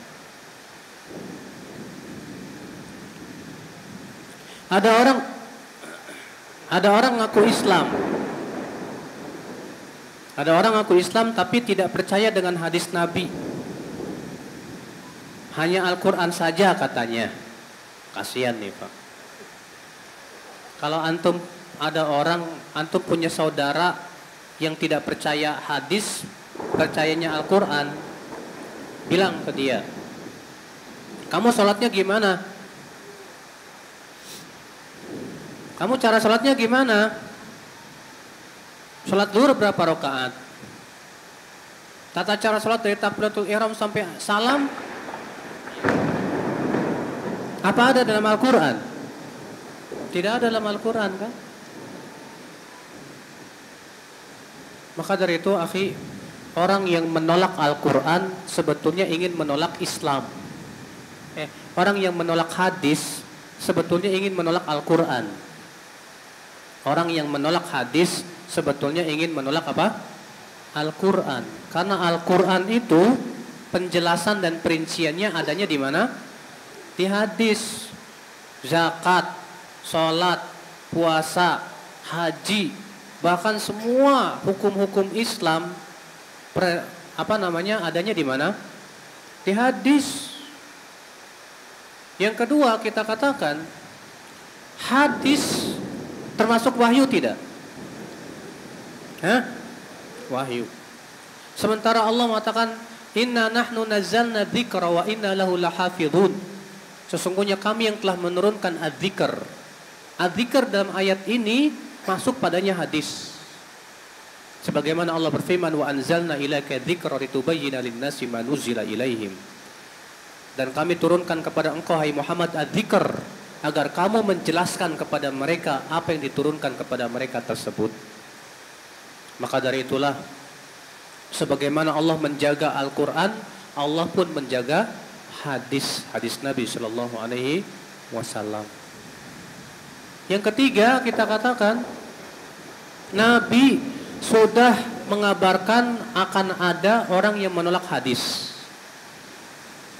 Ada orang ngaku Islam. Ada orang ngaku Islam tapi tidak percaya dengan hadis Nabi. Hanya Al-Quran saja katanya. Kasihan nih Pak. Kalau antum punya saudara yang tidak percaya hadis, percayanya Al-Quran, bilang ke dia, kamu sholatnya gimana? Kamu cara sholatnya gimana? Sholat zuhur berapa rakaat? Tata cara sholat dari takbiratul ihram sampai salam, apa ada dalam Al-Quran? Tidak ada dalam Al-Quran kan? Maka dari itu akhi, orang yang menolak Al-Quran sebetulnya ingin menolak Islam. Orang yang menolak hadis sebetulnya ingin menolak Al-Quran. Orang yang menolak hadis sebetulnya ingin menolak apa? Al-Quran. Karena Al-Quran itu penjelasan dan perinciannya adanya di mana? Di hadis. Zakat, sholat, puasa, haji, bahkan semua hukum-hukum Islam adanya di mana? Di hadis. Yang kedua kita katakan hadis termasuk wahyu tidak? Wahyu. Sementara Allah mengatakan inna nahnu nazzalna dzikra wa inna lahu lahafizun. Sesungguhnya kami yang telah menurunkan adzikr. Adzikr dalam ayat ini masuk padanya hadis. Sebagaimana Allah berfirman wa anzalna ilaika dzikra litubayyana lin-nasi ma nuzila ilaihim. Dan kami turunkan kepada engkau hai Muhammad adzikr agar kamu menjelaskan kepada mereka apa yang diturunkan kepada mereka tersebut. Maka dari itulah sebagaimana Allah menjaga Al-Qur'an, Allah pun menjaga hadis Nabi sallallahu alaihi wasallam. Yang ketiga kita katakan Nabi sudah mengabarkan akan ada orang yang menolak hadis.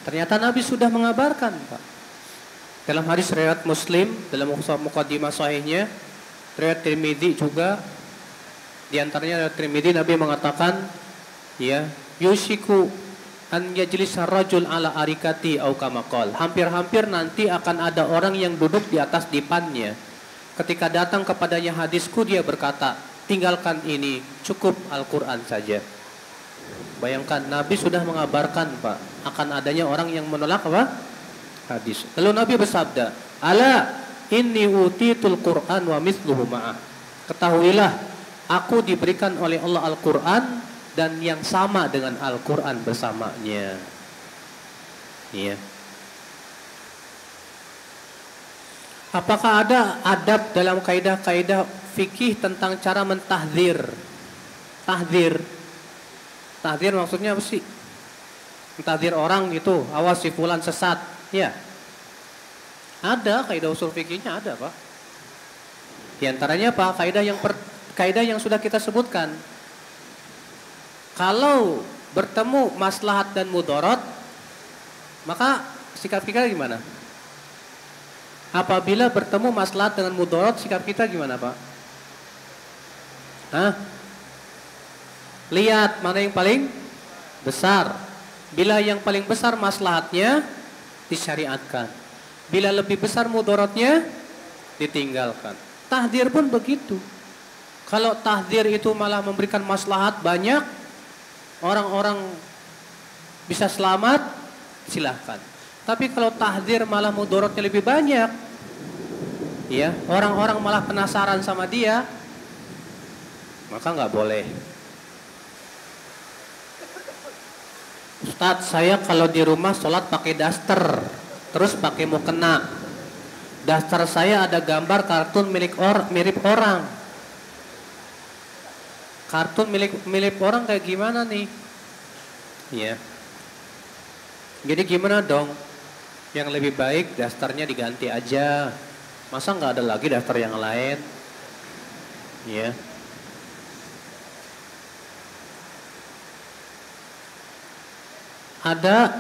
Ternyata Nabi sudah mengabarkan, Pak. Dalam hadis riwayat Muslim, dalam muqaddimah sahihnya, riwayat Tirmidzi juga, di antaranya riwayat Tirmidzi Nabi mengatakan, ya, yushiku an yajlisa rajul ala arikati au kama qala. Hampir-hampir nanti akan ada orang yang duduk di atas dipannya. Ketika datang kepadanya hadisku, dia berkata, tinggalkan ini, cukup Al-Quran saja. Bayangkan, Nabi sudah mengabarkan, Pak, akan adanya orang yang menolak apa? Hadis. Lalu Nabi bersabda, ala inni utitul Quran wa mithluhu ma'ah. Ketahuilah, aku diberikan oleh Allah Al-Quran dan yang sama dengan Al-Quran bersamanya. Iya. Apakah ada adab dalam kaidah-kaidah fikih tentang cara mentahdzir? Tahdzir maksudnya apa sih? Mentahdzir orang gitu, awas si fulan sesat. Ya. Ada kaidah usul fikihnya ada, Pak. Di antaranya apa? Kaidah yang sudah kita sebutkan. Kalau bertemu maslahat dan mudarat, maka sikap kita gimana? Apabila bertemu maslahat dengan mudarat, sikap kita gimana, Pak? Lihat mana yang paling besar. Bila yang paling besar maslahatnya, disyariatkan. Bila lebih besar mudaratnya, ditinggalkan. Tahdzir pun begitu. Kalau tahdzir itu malah memberikan maslahat banyak, orang-orang bisa selamat, silahkan. Tapi kalau tahdzir malah mudaratnya lebih banyak, ya, orang-orang malah penasaran sama dia, maka nggak boleh. Ustadz, saya kalau di rumah sholat pakai daster, terus pakai mukena. Daster saya ada gambar kartun mirip orang. Kartun milik orang kayak gimana nih? Ya. Jadi gimana dong? Yang lebih baik dasternya diganti aja. Masa nggak ada lagi daster yang lain? Ya. Ada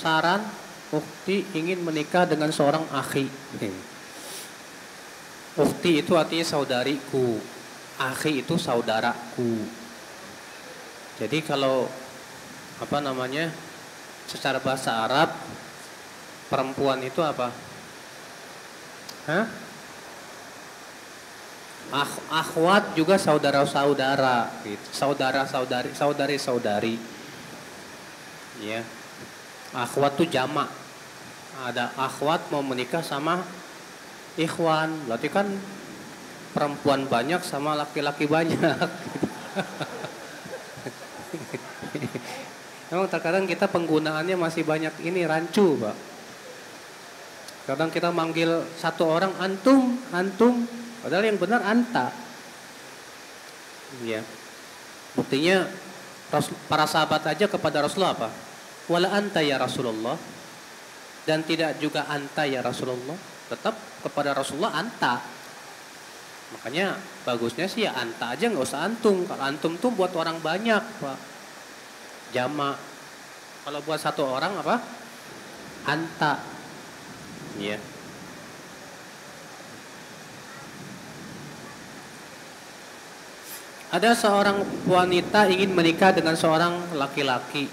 saran ukti ingin menikah dengan seorang akhi. Ukti itu artinya saudariku, akhi itu saudaraku. Jadi kalau secara bahasa Arab perempuan itu apa? Akhwat juga saudara-saudara, gitu. Saudari-saudari. Ya. Akhwat itu jamak. Ada akhwat mau menikah sama ikhwan, berarti kan perempuan banyak sama laki-laki banyak. Memang terkadang kita penggunaannya masih banyak ini rancu, Pak. Kadang kita manggil satu orang antum, padahal yang benar anta. Ya. Buktinya para sahabat aja kepada Rasulullah apa? Wala anta ya Rasulullah. dan tidak juga anta ya Rasulullah. Tetap kepada Rasulullah anta. Makanya bagusnya sih ya anta aja, nggak usah antum. Kalau antum tuh buat orang banyak, Pak. Jama. Kalau buat satu orang apa? Anta. Iya. Ada seorang wanita ingin menikah dengan seorang laki-laki.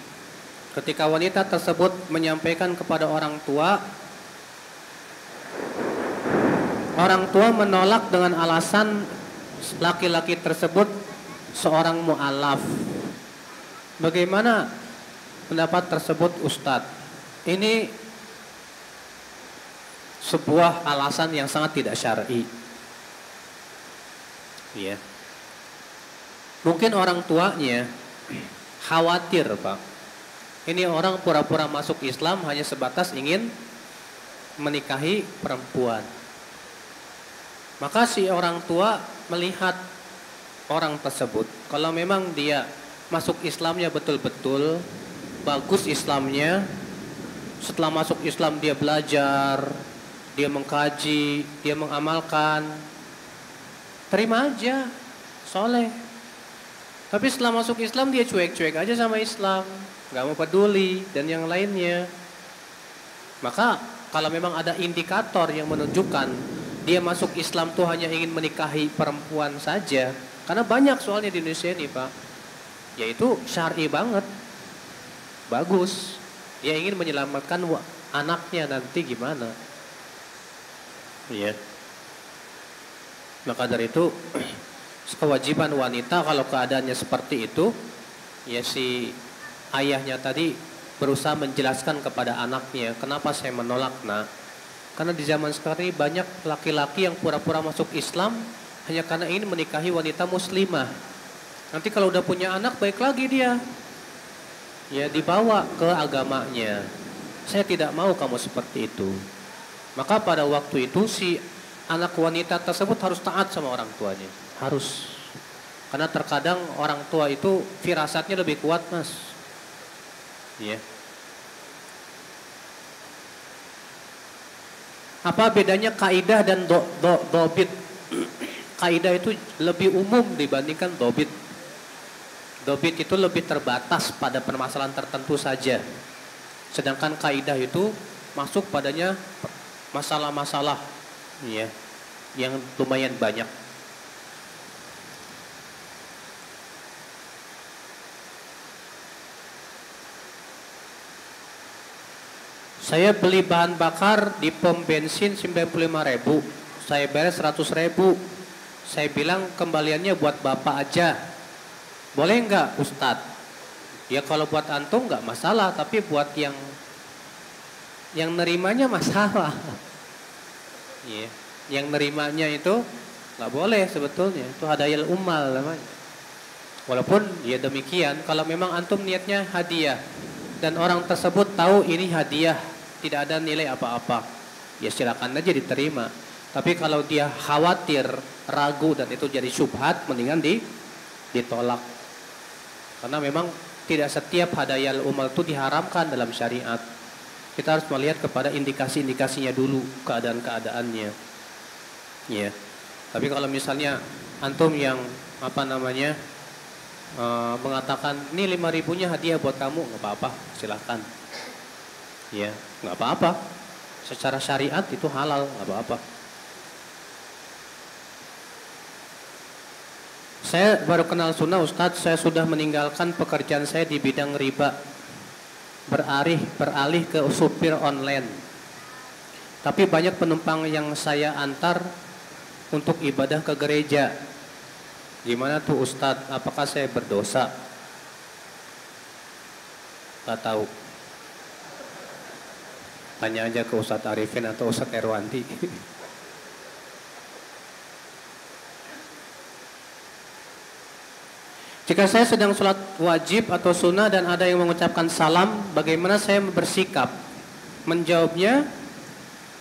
Ketika wanita tersebut menyampaikan kepada orang tua menolak dengan alasan laki-laki tersebut seorang mu'alaf. Bagaimana pendapat tersebut Ustadz? Ini sebuah alasan yang sangat tidak syar'i. Iya. Mungkin orang tuanya khawatir, Pak. Ini orang pura-pura masuk Islam hanya sebatas ingin menikahi perempuan. Maka si orang tua melihat orang tersebut, kalau memang dia masuk Islamnya betul-betul, bagus Islamnya, setelah masuk Islam dia belajar, dia mengkaji, dia mengamalkan, terima aja, soleh. Tapi setelah masuk Islam dia cuek-cuek aja sama Islam, gak mau peduli dan yang lainnya. Maka kalau memang ada indikator yang menunjukkan dia masuk Islam tuh hanya ingin menikahi perempuan saja, karena banyak soalnya di Indonesia ini, Pak, yaitu syar'i banget, bagus, dia ingin menyelamatkan anaknya nanti gimana. Iya. Maka dari itu kewajiban wanita kalau keadaannya seperti itu, ya si ayahnya tadi berusaha menjelaskan kepada anaknya, kenapa saya menolak nak? Karena di zaman sekarang ini banyak laki-laki yang pura-pura masuk Islam hanya karena ingin menikahi wanita muslimah. Nanti kalau udah punya anak baik lagi dia, ya dibawa ke agamanya. Saya tidak mau kamu seperti itu. Maka pada waktu itu si anak wanita tersebut harus taat sama orang tuanya. Harus. Karena terkadang orang tua itu firasatnya lebih kuat, Mas. Iya. Apa bedanya kaidah dan dobit? Kaidah itu lebih umum dibandingkan dobit. Dobit itu lebih terbatas pada permasalahan tertentu saja. Sedangkan kaidah itu masuk padanya masalah-masalah, ya, yang lumayan banyak. Saya beli bahan bakar di pom bensin 95.000, saya bayar 100.000. Saya bilang kembaliannya buat bapak aja, boleh nggak Ustadz? Ya kalau buat antum nggak masalah, tapi buat yang nerimanya masalah. Yeah. Yang nerimanya itu nggak boleh sebetulnya, itu hadayal ummal namanya. Walaupun ya demikian, kalau memang antum niatnya hadiah dan orang tersebut tahu ini hadiah, tidak ada nilai apa-apa, ya silakan aja diterima. Tapi kalau dia khawatir, ragu dan itu jadi syubhat, mendingan ditolak. Karena memang tidak setiap hadayal umal itu diharamkan dalam syariat. Kita harus melihat kepada indikasi-indikasinya dulu, keadaan-keadaannya. Ya. Tapi kalau misalnya antum yang mengatakan ini 5.000-nya hadiah buat kamu, nggak apa-apa, silahkan. Ya, nggak apa-apa. Secara syariat itu halal, nggak apa-apa. Saya baru kenal sunnah Ustadz, saya sudah meninggalkan pekerjaan saya di bidang riba, beralih ke supir online. Tapi banyak penumpang yang saya antar untuk ibadah ke gereja. Gimana tuh Ustadz, apakah saya berdosa? Gak tahu. Tanya aja ke Ustadz Arifin atau Ustadz Erwanti. Jika saya sedang sholat wajib atau sunnah dan ada yang mengucapkan salam, bagaimana saya bersikap? Menjawabnya,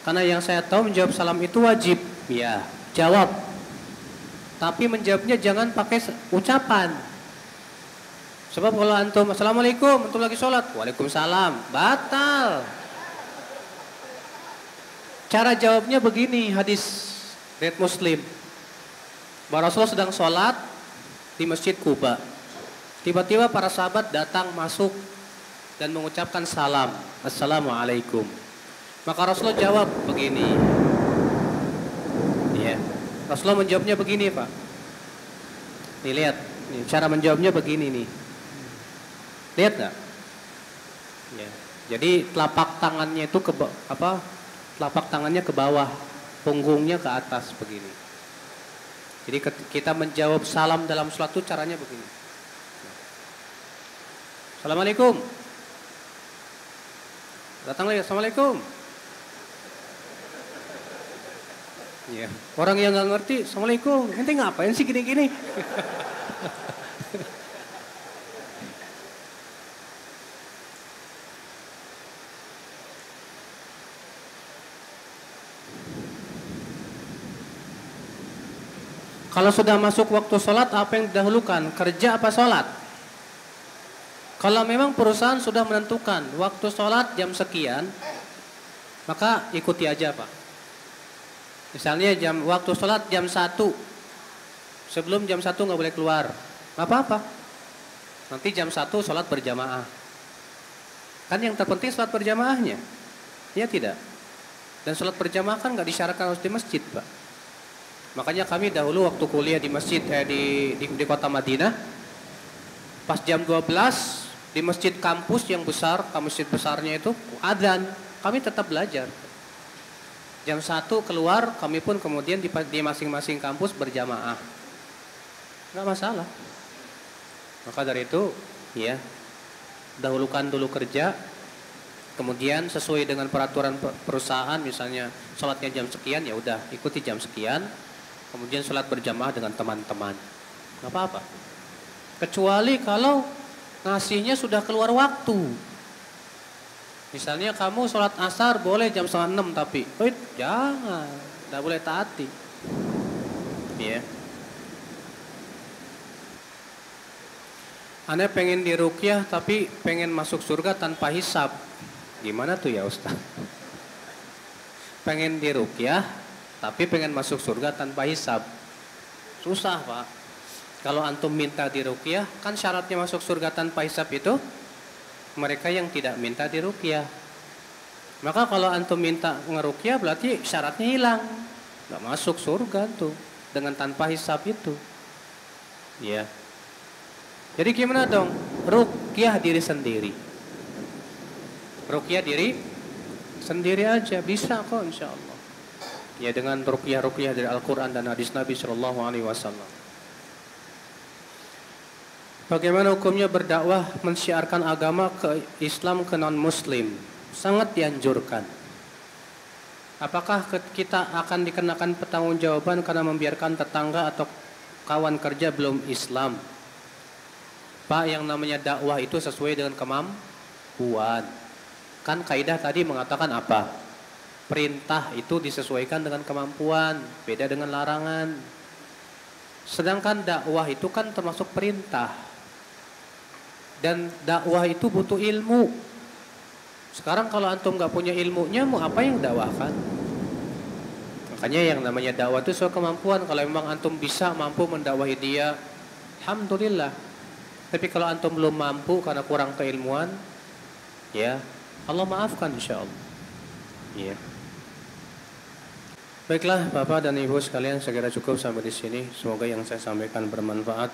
karena yang saya tahu menjawab salam itu wajib. Ya, jawab. Tapi menjawabnya jangan pakai ucapan. Sebab kalau antum assalamualaikum, antum lagi sholat, waalaikumsalam, batal. Cara jawabnya begini, hadis riwayat Muslim. Bahwa Rasulullah sedang sholat di Masjid Kuba. Tiba-tiba para sahabat datang masuk dan mengucapkan salam, Assalamualaikum. Maka Rasulullah jawab begini. Ya. Rasulullah menjawabnya begini, Pak. Nih lihat, nih, cara menjawabnya begini nih. Lihat nggak? Ya. Jadi telapak tangannya itu telapak tangannya ke bawah, punggungnya ke atas begini. Jadi kita menjawab salam dalam sholat itu caranya begini. Assalamualaikum. Datang lagi, Assalamualaikum. Ya. Orang yang nggak ngerti, Assalamualaikum. Ente ngapain sih gini-gini? Kalau sudah masuk waktu sholat, apa yang didahulukan? Kerja apa sholat? Kalau memang perusahaan sudah menentukan waktu sholat jam sekian, maka ikuti aja, Pak. Misalnya waktu sholat jam 1, sebelum jam 1 nggak boleh keluar, nggak apa-apa. Nanti jam 1 sholat berjamaah. Kan yang terpenting sholat berjamaahnya, ya tidak? Dan sholat berjamaah kan nggak disyaratkan harus di masjid, Pak. Makanya kami dahulu waktu kuliah di masjid di kota Madinah, pas jam 12 di masjid kampus yang besar, masjid besarnya itu adzan, kami tetap belajar. Jam 1 keluar, kami pun kemudian di masing-masing kampus berjamaah. Nggak masalah. Maka dari itu, ya, dahulukan dulu kerja, kemudian sesuai dengan peraturan perusahaan, misalnya sholatnya jam sekian, ya udah ikuti jam sekian. Kemudian sholat berjamaah dengan teman-teman. Gak apa-apa. Kecuali kalau ngasihnya sudah keluar waktu. Misalnya kamu sholat asar boleh jam 5:30 tapi. Jangan. Gak boleh taati. Ya. Anda pengen diruqyah tapi pengen masuk surga tanpa hisab. Gimana tuh ya Ustaz? Pengen diruqyah tapi pengen masuk surga tanpa hisab. Susah, Pak. Kalau antum minta diruqyah, kan syaratnya masuk surga tanpa hisab itu mereka yang tidak minta diruqyah. Maka kalau antum minta ngeruqyah berarti syaratnya hilang. Gak masuk surga tuh dengan tanpa hisab itu. Ya. Jadi gimana dong? Ruqyah diri sendiri. Ruqyah diri sendiri aja bisa kok insyaallah. Ya dengan ruqyah-ruqyah dari Al-Quran dan hadis Nabi Shallallahu Alaihi Wasallam. Bagaimana hukumnya berdakwah mensyiarkan agama ke Islam ke non-Muslim? Sangat dianjurkan. Apakah kita akan dikenakan pertanggungjawaban karena membiarkan tetangga atau kawan kerja belum Islam? Pak, yang namanya dakwah itu sesuai dengan kemampuan. Kan kaidah tadi mengatakan apa? Perintah itu disesuaikan dengan kemampuan, beda dengan larangan. Sedangkan dakwah itu kan termasuk perintah. Dan dakwah itu butuh ilmu. Sekarang kalau antum gak punya ilmunya, mau apa yang dakwahkan? Makanya yang namanya dakwah itu sesuai kemampuan. Kalau memang antum bisa mampu mendakwahi dia, alhamdulillah. Tapi kalau antum belum mampu karena kurang keilmuan, ya Allah maafkan insyaallah. Ya. Baiklah Bapak dan Ibu sekalian, saya kira cukup sampai di sini. Semoga yang saya sampaikan bermanfaat.